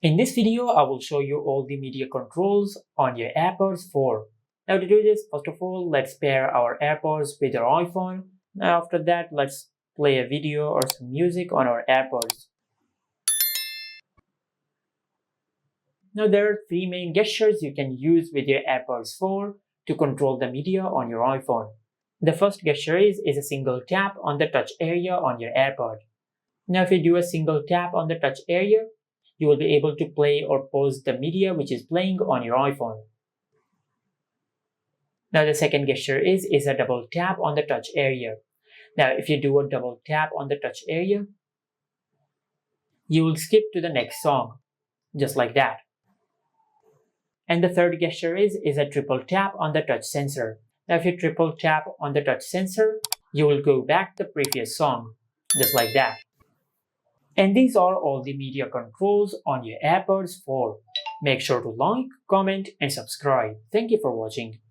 In this video, I will show you all the media controls on your AirPods 4. Now to do this, first of all, let's pair our AirPods with our iPhone. Now after that, let's play a video or some music on our AirPods. Now there are three main gestures you can use with your AirPods 4 to control the media on your iPhone. The first gesture is a single tap on the touch area on your AirPod. Now if you do a single tap on the touch area, you will be able to play or pause the media which is playing on your iPhone. Now the second gesture is a double tap on the touch area. Now if you do a double tap on the touch area, you will skip to the next song, just like that. And the third gesture is a triple tap on the touch sensor. Now if you triple tap on the touch sensor, you will go back to the previous song, just like that. And these are all the media controls on your AirPods 4. Make sure to like, comment and subscribe. Thank you for watching.